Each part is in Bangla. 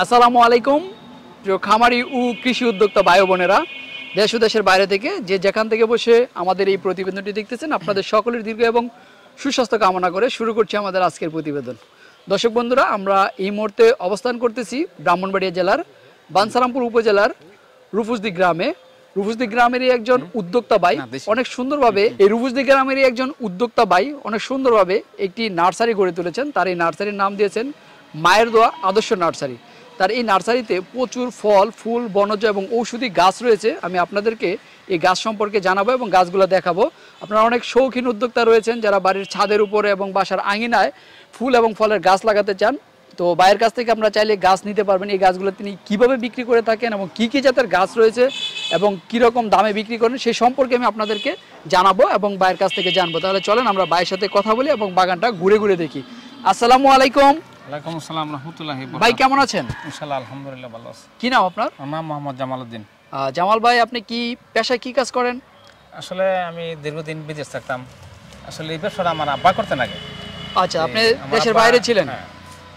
আসসালামু আলাইকুম প্রিয় খামারি ও কৃষি উদ্যোক্তা ভাই বোনেরা, দেশ ও দেশের বাইরে থেকে যে যেখান থেকে বসে আমাদের এই প্রতিবেদনটি দেখতেছেন, আপনাদের সকলের দীর্ঘ এবং সুস্বাস্থ্য কামনা করে শুরু করছি আমাদের আজকের প্রতিবেদন। দর্শক বন্ধুরা, আমরা এই মুহূর্তে অবস্থান করতেছি ব্রাহ্মণবাড়িয়া জেলার বাঞ্ছারামপুর উপজেলার রুফুসদি গ্রামে। রুফুসদি গ্রামেরই একজন উদ্যোক্তা ভাই অনেক সুন্দরভাবে অনেক সুন্দরভাবে একটি নার্সারি গড়ে তুলেছেন। তার এই নার্সারির নাম দিয়েছেন মায়ের দোয়া আদর্শ নার্সারি। তার এই নার্সারিতে প্রচুর ফল, ফুল, বনজ এবং ঔষধি গাছ রয়েছে। আমি আপনাদেরকে এই গাছ সম্পর্কে জানাবো এবং গাছগুলো দেখাবো। আপনারা অনেক শৌখিন উদ্যোক্তা রয়েছেন যারা বাড়ির ছাদের উপরে এবং বাসার আঙিনায় ফুল এবং ফলের গাছ লাগাতে চান। তো ভাইয়ের কাছ থেকে আপনারা চাইলে গাছ নিতে পারবেন। এই গাছগুলো তিনি কিভাবে বিক্রি করে থাকেন এবং কি কি জাতের গাছ রয়েছে এবং কীরকম দামে বিক্রি করেন সেই সম্পর্কে আমি আপনাদেরকে জানাবো এবং ভাইয়ের কাছ থেকে জানবো। তাহলে চলেন আমরা ভাইয়ের সাথে কথা বলি এবং বাগানটা ঘুরে ঘুরে দেখি। আসসালামু আলাইকুম। ওয়ালাইকুম আসসালাম রাহমাতুল্লাহি। ভাই কেমন আছেন? ইনশাআল্লাহ আলহামদুলিল্লাহ ভালো আছি। কি নাম আপনার? আমার নাম মোহাম্মদ জামাল উদ্দিন। জামাল ভাই, আপনি কি পেশায় কি কাজ করেন? আসলে আমি দীর্ঘদিন বিদেশ থাকতাম। আসলে এই ব্যবসাটা আমার আব্বা করতেন আগে। আচ্ছা, আপনি দেশের বাইরে ছিলেন?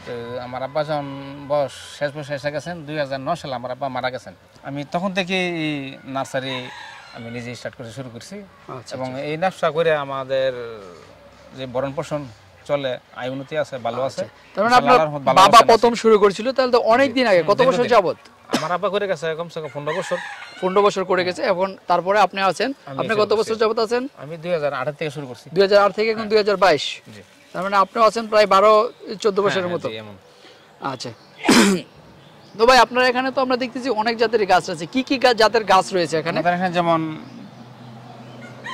তো আমার আব্বা যখন শেষ বয়সে এসে গেছেন 2009 সালে আমার আব্বা মারা গেছেন। আমি তখন থেকে এই নার্সারি আমি নিজে স্টার্ট করে শুরু করছি এবং এই ব্যবসা করে আমাদের যে ভরণ পোষণ চলে, আয় উন্নতি আছে, ভালো আছে। তার মানে আপনার বাবা প্রথম শুরু করেছিল, তাহলে তো অনেক দিন আগে। কত বছর যাবত? আমার আব্বা করে গেছে কমসে কম 15 বছর। 15 বছর করে গেছে। এখন তারপরে আপনি আছেন। আপনি কত বছর যাবত আছেন? আমি 2008 থেকে শুরু করছি। 2008 থেকে এখন 2022। জি। তার মানে আপনিও আছেন প্রায় 12-14 বছরের মতো। আচ্ছা। তো ভাই, আপনার এখানে তো আমরা দেখতেছি অনেক জাতের গাছ আছে। কি কি জাতের গাছ রয়েছে এখানে? আমাদের এখানে যেমন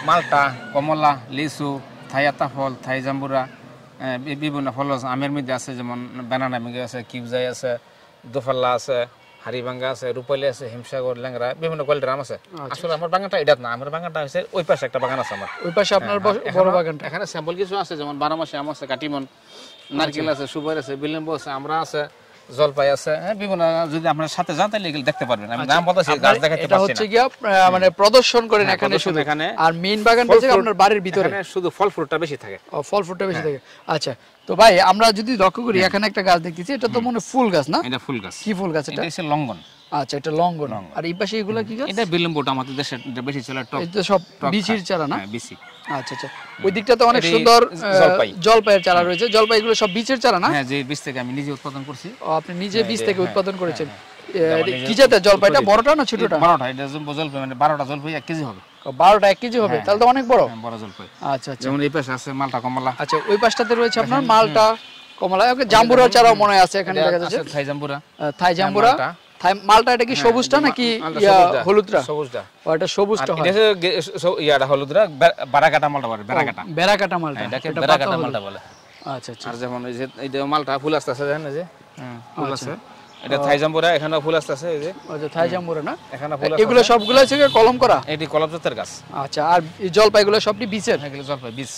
মালটা, কমলা, লিচু, থাই আতা ফল, থাই জাম্বুরা, বিভিন্ন ফল আছে। আমের মধ্যে আছে যেমন বানানা ম্যাঙ্গো আছে, কিউজাই আছে, দোফাল্লা আছে, হাড়িভাঙ্গা আছে, রূপালি আছে, হিমসাগর, ল্যাংরা, বিভিন্ন কোয়ালিটির আম আছে। আসলে আমার বাগানটা এটা না, আমার বাগানটা হচ্ছে ওই পাশে একটা বাগান আছে আমার। ওই পাশে আপনার বড় বাগানটা? এখানে স্যাম্পল কিছু আছে, যেমন 12 মাসে আম আছে, কাটিমন, নারকেল আছে, সুপারি আছে, বিলম্ব আছে, আমরা আছে, জলপাই আছে, বিভিন্ন। যদি আপনার সাথে যান তাহলে এগুলো দেখতে পারবেন। আমি নাম বলতেছি, গাছ দেখাতে পারছি না। এটা হচ্ছে কি মানে প্রদর্শন করেন এখানে শুধু? এখানে আর মেইন বাগানটা হচ্ছে আপনার বাড়ির ভিতরে। এখানে শুধু ফল ফ্রুটটা বেশি থাকে। ও, ফল ফ্রুটটা বেশি থাকে। আচ্ছা, তো ভাই আমরা যদি লক্ষ্য করি এখানে একটা গাছ দেখতেছি, এটা তো মনে ফুল গাছ না? এটা ফুল গাছ। কি ফুল গাছ এটা? এটা হচ্ছে লঙ্ঘন। আচ্ছা, এটা লঙ্ঘন। আর এই পাশে এগুলা কি গাছ? এটা বিলম্বটা, আমাদের দেশে বেশি চলে। টক, এটা সব বিচির চারা না? হ্যাঁ, বিচি। আচ্ছা আচ্ছা, ওই দিকটাতে অনেক সুন্দর জলপাইয়ের চারা রয়েছে। জলপাইগুলো সব বীজের চারা না? হ্যাঁ, যে বীজ থেকে আমি নিজে উৎপাদন করছি। ও, আপনি নিজে বীজ থেকে উৎপাদন করেছেন। কি জাতের জলপাইটা? বড়টা না ছোটটা? বড়টা। এটা জলপাই মানে 12টা জলপাই 1 কেজি হবে। 12টা 1 কেজি হবে, তাহলে তো অনেক বড়। হ্যাঁ, বড় জলপাই। আচ্ছা আচ্ছা। যেমন এই পাশে আছে মালটা, কমলা। আচ্ছা, ওই পাশটাতে রয়েছে আপনার মালটা, কমলা, জাম্বুরা চারাও মনে আছে এখানে দেখা যাচ্ছে। থাই জাম্বুরা। থাই জাম্বুরা, থাই মালটা। এটা কি সবুজটা নাকি হলুদটা? সবুজটা। ও, এটা সবুজটা হয়। এটা ইয়াটা হলুদরা, বারাকাটা মালটা বলে। বেরাকাটা মালটা, এটাকে বেরাকাটা মালটা বলে। আচ্ছা আচ্ছা। আর যেমন এই যে এই মালটা ফুল আসছে, জানেন যে ফুল আছে, এটা থাই জাম্বুরা। এখানে ফুল আসছে, এই যে ওই যে থাই জাম্বুরা না? এখানে ফুল আছে। এগুলো সবগুলো আছে কলম করা? এটি কলম জাতের গাছ। আচ্ছা, আর এই জলপাইগুলো সবটি বীজের? এগুলো জলপাই বীজ।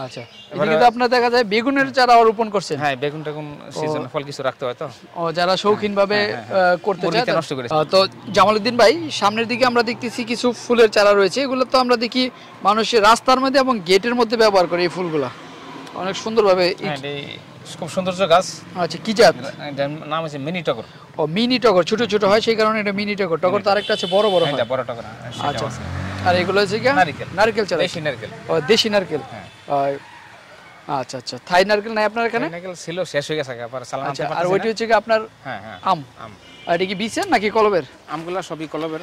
আচ্ছা, এদিকে তো আপনারা দেখা যায় বেগুনের চারা রোপণ করছেন। হ্যাঁ, বেগুনটা কোন সিজন ফল কিছু রাখতে হয় তো। ও, যারা শৌখিন ভাবে করতে চায় নষ্ট করে। তো জামালউদ্দিন ভাই, সামনের দিকে আমরা দেখতেছি কিছু ফুলের চারা রয়েছে। এগুলো তো আমরা দেখি মানুষের রাস্তার মধ্যে এবং গেটের মধ্যে ব্যবহার করে এই ফুলগুলা অনেক সুন্দরভাবে। খুব সৌন্দর্য গাছ। আচ্ছা, কি জাত? এটার নাম হচ্ছে মিনি টগর। ও, মিনি টগর। ছোট ছোট হয় সেই কারণে এটা মিনি টগর। টগর তো আরেকটা আছে বড় বড় হয়। এটা বড় টগর। আচ্ছা, আর এগুলো হচ্ছে কি? নারকেল। নারকেল চারা, দেশি নারকেল। ও, দেশি নারকেল। আচ্ছা আচ্ছা। থাই নারকেল নাই আপনার এখানে? নারকেল ছিল, শেষ হয়ে গেছে একবার। আচ্ছা, আর ওইটা হচ্ছে কি আপনার? হ্যাঁ হ্যাঁ, আম। আম। আর এটা কি বীজের নাকি কলবের? আমগুলা সবই কলবের।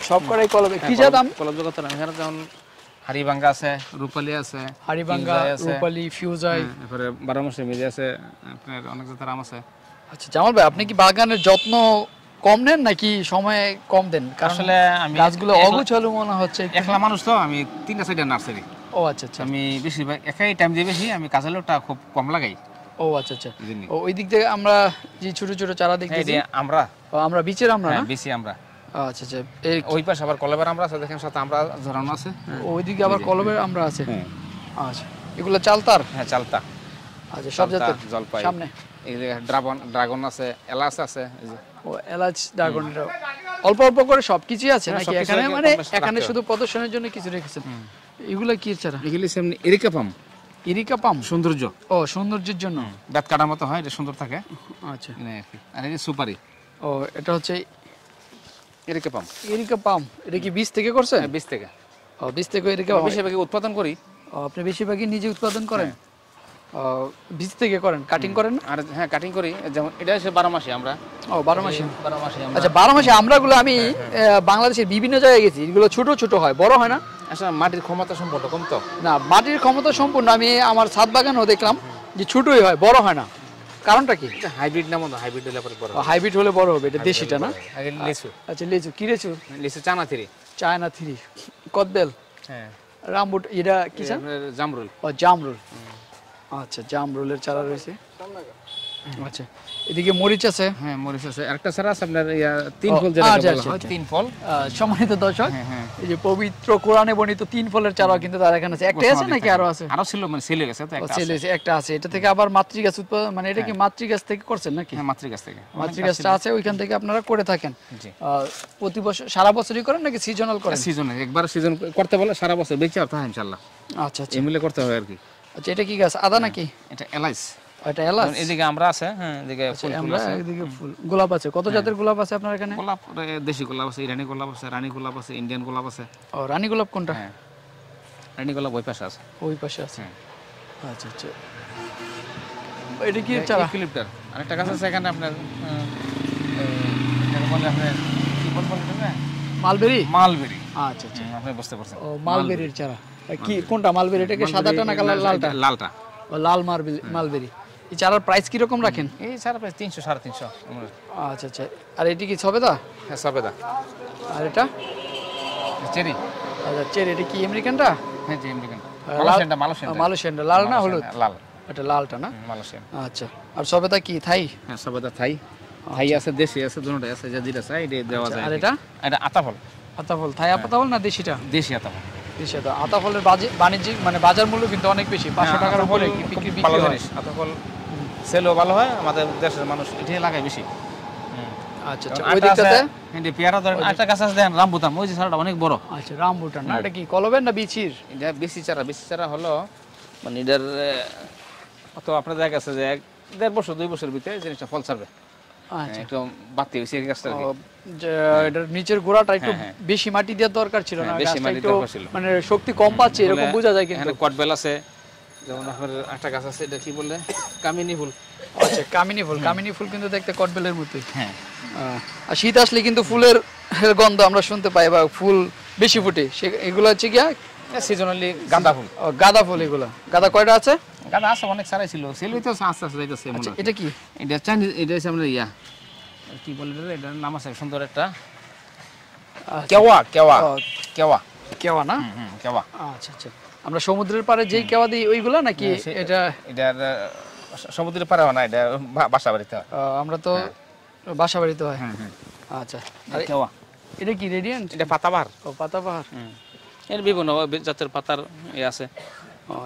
সব করাই কলবের। কি জাত আম? কলব জগত না। এখানে যেমন হাড়িভাঙ্গা আছে, রূপালি আছে, হাড়িভাঙ্গা, রূপালি, ফিউজাই, তারপরে 12 মাসের মেজে আছে, আপনার অনেক জাতের আম আছে। আচ্ছা জামাল ভাই, আপনি কি বাগানের যত্ন কম নেন নাকি সময় কম দেন? আসলে আমি গাছগুলো অগোছালো মনে হচ্ছে। একলা মানুষ তো, আমি 3টা 4টা নার্সারি। ও আচ্ছা আচ্ছা। আমি বেশিরভাগ একাই টাইম দিয়ে বেশি, আমি কাঁচা লোকটা খুব কম লাগাই। ও আচ্ছা আচ্ছা। ওই দিক থেকে আমরা যে ছোট ছোট চারা দেখতেছি, আমরা বীজের আমরা না? বিচি আমরা। আচ্ছা আচ্ছা। ওই পাশে আবার কলবের আমরা আছে, দেখেন সাথে আমরা ঝরানো আছে। ওইদিকে আবার কলবের আমরা আছে। আচ্ছা, এগুলো চালতার? হ্যাঁ, চালতা। আচ্ছা, সব জাতের জলপাই। সামনে এই যে ড্রাগন আছে, এলাচ আছে। এই যে ও, এলাচ, ড্রাগন, অল্প অল্প করে সবকিছুই আছে নাকি এখানে? মানে এখানে শুধু প্রদর্শনের জন্য কিছু রেখেছেন। এগুলো কি ছাড়া? এগুলো সামনে এরিকা পাম। এরিকা পাম সৌন্দর্য। ও, সৌন্দর্যের জন্য। দাঁত কাটার মতো হয়, এটা সুন্দর থাকে। আচ্ছা। আর এই যে সুপারি। ও এটা হচ্ছে এরিকা পাম। এরিকা পাম, এটা কি বীজ থেকে করছেন? বীজ থেকে। ও বীজ থেকে এরিকা বেশিরভাগই উৎপাদন করি। ও আপনি বেশিরভাগই নিজে উৎপাদন করেন? ও বীজ থেকে করেন, কাটিং করেন না? আর হ্যাঁ কাটিং করি, যেমন এটা হচ্ছে 12 মাসে আমরা। ও 12 মাসে। 12 মাসে আমরা। আচ্ছা 12 মাসে আমরাগুলো আমি বাংলাদেশের বিভিন্ন জায়গায় গেছি, এগুলো ছোট ছোট হয়, বড় হয় না? আসলে মাটির ক্ষমতা সম্পূর্ণ কম তো। না মাটির ক্ষমতা সম্পূর্ণ, আমি আমার ছাদ বাগানও দেখলাম যে ছোটই হয়, বড় হয় না, কারণটা কি? হাইব্রিড না মনে, হাইব্রিড হলে পরে বড়। হাইব্রিড হলে বড় হবে, এটা দেশিটা না? আগে লিচু। আচ্ছা লিচু, কি লিচু? লিচু চায়না 3। চায়না 3, কদবেল, হ্যাঁ রামবুট, এটা কি চান? জামরুল। ও জামরুল। আচ্ছা জামরুলের চারা রয়েছে। আচ্ছা এদিকে মরিচ আছে। হ্যাঁ মরিচ আছে, আরেকটা চারা আছে আপনার তিন ফল, যেটা বলা হয় তিন ফল। সম্মানিত দর্শক, এই যে পবিত্র কোরআনে বর্ণিত 3 ফলের চারা কিন্তু তার এখানে আছে। একটাই আছে নাকি আরো আছে? আরো ছিল, মানে ছেলে গেছে তো একটা আছে। একটা আছে, এটা থেকে আবার মাতৃগাছ উৎপাদন, মানে এটা কি মাতৃগাছ থেকে করছেন নাকি? হ্যাঁ মাতৃগাছ থেকে। মাতৃগাছটা আছে, ওইখান থেকে আপনারা করে থাকেন। জি। প্রতি বছর সারা বছরই করেন নাকি সিজনাল করেন? সিজনে একবার সিজন করতে বলে, সারা বছর বেঁচে আর থাকে ইনশাআল্লাহ। আচ্ছা আচ্ছা এমনি করতে হয় আর কি। আচ্ছা এটা কি গাছ? আদা নাকি? এটা এলাইচ। এটা এলাচ। এদিকে আমরা আছে, হ্যাঁ এদিকে ফুল আমরা আছে। এদিকে ফুল, গোলাপ আছে। কত জাতের গোলাপ আছে আপনার এখানে? গোলাপ দেশি গোলাপ আছে, ইরানি গোলাপ আছে, রানী গোলাপ আছে, ইন্ডিয়ান গোলাপ আছে। ও রানী গোলাপ কোনটা? হ্যাঁ রানী গোলাপ ওই পাশে আছে। ওই পাশে আছে। হ্যাঁ। আচ্ছা আচ্ছা এটা কি চারা? ইউক্যালিপটাস। আরেকটা গাছ আছে এখানে আপনার, এর বলে আপনার কি বল বলতে না? মালবেরি। মালবেরি। আচ্ছা আচ্ছা আপনি বুঝতে পারছেন। ও মালবেরির চারা। কি কোনটা মালবেরি? এটা কি সাদাটা না কালার লালটা? লালটা। ও লাল মালবেরি। এই চারার প্রাইস কি রকম রাখেন? এই চারা প্রায় 300 350। আচ্ছা আচ্ছা আর এটি কি সবেদা? হ্যাঁ সবেদা। আর এটা চেরি। আচ্ছা চেরি, এটা কি আমেরিকানটা? হ্যাঁ জি আমেরিকান। মালয়েশিয়ানটা, মালয়েশিয়ানটা লাল না হলুদ? লাল। এটা লালটা না? মালয়েশিয়ান। আচ্ছা আর সবেদা কি থাই? হ্যাঁ সবেদা থাই। থাই আছে, দেশি আছে, দুটোটাই আছে, যা যেটা চাই এটা দেওয়া যায়। আর এটা? এটা আতাফল। আতাফল, থাই আতাফল না দেশিটা? দেশি আতাফল। দেশি আতা। আতাফলের বাণিজ্যিক মানে বাজার মূল্য কিন্তু অনেক বেশি, 500 টাকার উপরে বিক্রি ভালো হয়। জিনিস। আতাফল সেলও ভালো হয়, আমাদের দেশের মানুষ এটাই লাগায় বেশি। আচ্ছা আচ্ছা ওই দিকটাতে এই পেয়ারা ধরেন, একটা গাছ আছে দেখেন রামবুতান, ওই যে চারাটা অনেক বড়। আচ্ছা রামবুটান না? এটা কি কলবের না বিচির? এটা বেশি চারা। বেশি চারা হলো মানে এটার তো আপনার দেখা গেছে যে 1.5 বছর 2 বছরের ভিতরে জিনিসটা ফল ছাড়বে। আচ্ছা একটু বাড়তি হয়েছে এই গাছটা। এটার নিচের গোড়াটা একটু বেশি মাটি দেওয়ার দরকার ছিল না? বেশি গাছটা মাটি একটু দরকার ছিল। মানে শক্তি কম পাচ্ছে এরকম বোঝা যায় কিন্তু। এখানে কটবেল আছে, যেমন আপনার একটা গাছ আছে, এটা কি বলে কামিনী ফুল। আচ্ছা কামিনী ফুল। কামিনী ফুল কিন্তু দেখতে কটবেলের মতোই। হ্যাঁ আর শীত আসলে কিন্তু ফুলের গন্ধ আমরা শুনতে পাই বা ফুল বেশি ফুটে, এগুলো হচ্ছে গিয়া সিজনালি গাঁদা ফুল। গাঁদা ফুল। এগুলা গাঁদা কয়টা আছে? গাঁদা আছে অনেক সারাই ছিল, সেলই তো আস্তে আস্তে যাইতেছে। আচ্ছা এটা কি? এটা চাইনিজ, এটা হচ্ছে আমরা কি বলে এটার নাম আছে সুন্দর একটা, কেওয়া। কেওয়া কেওয়া কেওয়া না? কেওয়া। আচ্ছা আচ্ছা আমরা সমুদ্রের পাড়ে যেই কেওয়া দিই ওইগুলা নাকি? এটা এটার সমুদ্রের পাড়ে হয় না, এটা বাসা বাড়িতে হয়। আমরা তো বাসা বাড়িতে হয়। আচ্ছা কেওয়া। এটা কি রেডিয়েন্ট? এটা পাতাবাহার। ও পাতাবাহার। এর বিভিন্ন জাতের পাতার আছে।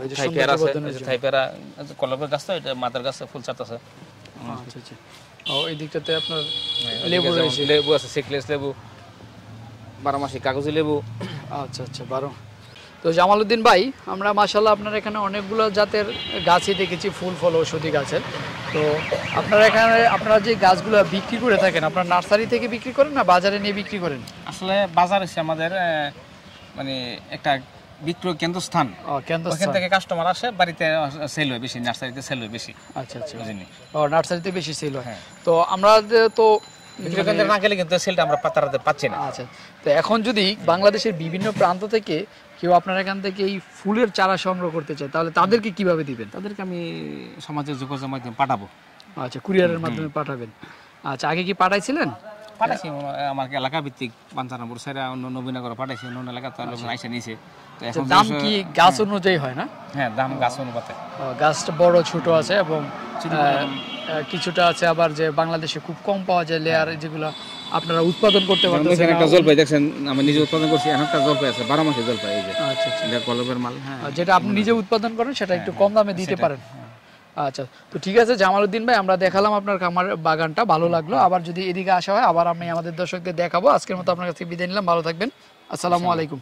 এই যে থাই পেয়ারা আছে, থাই পেয়ারা কলবের গাছ, তো এটা মাদার গাছে ফুল ছাড়তেছে। আচ্ছা আচ্ছা ও এই দিকটাতে আপনার লেবু রয়েছে। লেবু আছে, সিকলেস লেবু, 12 মাসি কাগজি লেবু। আচ্ছা আচ্ছা 12। তো জামালউদ্দিন ভাই, আমরা মাশাআল্লাহ আপনার এখানে অনেকগুলো জাতের গাছই দেখেছি, ফুল ফল ঔষধি গাছের। তো আপনারা এখানে আপনারা যে গাছগুলো বিক্রি করে থাকেন, আপনার নার্সারি থেকে বিক্রি করেন না বাজারে নিয়ে বিক্রি করেন? আসলে বাজার এসে আমাদের মানে একটা বিক্রয় কেন্দ্রস্থান, ওখান থেকে কাস্টমার আসে, বাড়িতে সেল হয় বেশি, নার্সারিতে সেল হয় বেশি। আচ্ছা আচ্ছা বুঝিনি। ও নার্সারিতে বেশি সেল হয়। তো আমরা তো বিক্রয় কেন্দ্রে না গেলে কিন্তু সেলটা আমরা পাতারাতে পাচ্ছি না। আচ্ছা তো এখন যদি বাংলাদেশের বিভিন্ন প্রান্ত থেকে কেউ আপনার এখান থেকে এই ফুলের চারা সংগ্রহ করতে চায়, তাহলে তাদেরকে কিভাবে দিবেন? তাদেরকে আমি সমাজের যোগাযোগ মাধ্যমে পাঠাবো। আচ্ছা কুরিয়ারের মাধ্যমে পাঠাবেন। আচ্ছা আগে কি পাঠাইছিলেন? পাঠাইছি, আমার এলাকা ভিত্তিক পাঞ্চানপুর সাইরা অন্য নবীনগর পাঠাইছি, অন্য এলাকাতে লোকজন আইসা নিয়েছে। তো এখন দাম কি গাছ অনুযায়ী হয় না? হ্যাঁ দাম গাছ অনুপাতে। গাছটা বড় ছোট আছে এবং কিছুটা আছে আবার যে বাংলাদেশে খুব কম পাওয়া যায় লেয়ার, যেগুলো আপনারা উৎপাদন করতে পারতেছেন। একটা জলপাই দেখছেন আমি নিজে উৎপাদন করছি, একটা জলপাই আছে 12 মাসের জলপাই। এই যে আচ্ছা আচ্ছা এটা কলবের মাল। হ্যাঁ যেটা আপনি নিজে উৎপাদন করেন সেটা একটু কম দামে দিতে পারেন। আচ্ছা তো ঠিক আছে জামালউদ্দিন ভাই, আমরা দেখালাম আপনার খামার বাগানটা, ভালো লাগলো। আবার যদি এদিকে আসা হয় আবার আমি আমাদের দর্শকদের দেখাবো। আজকের মতো আপনার কাছে বিদায় নিলাম, ভালো থাকবেন, আসসালামু আলাইকুম।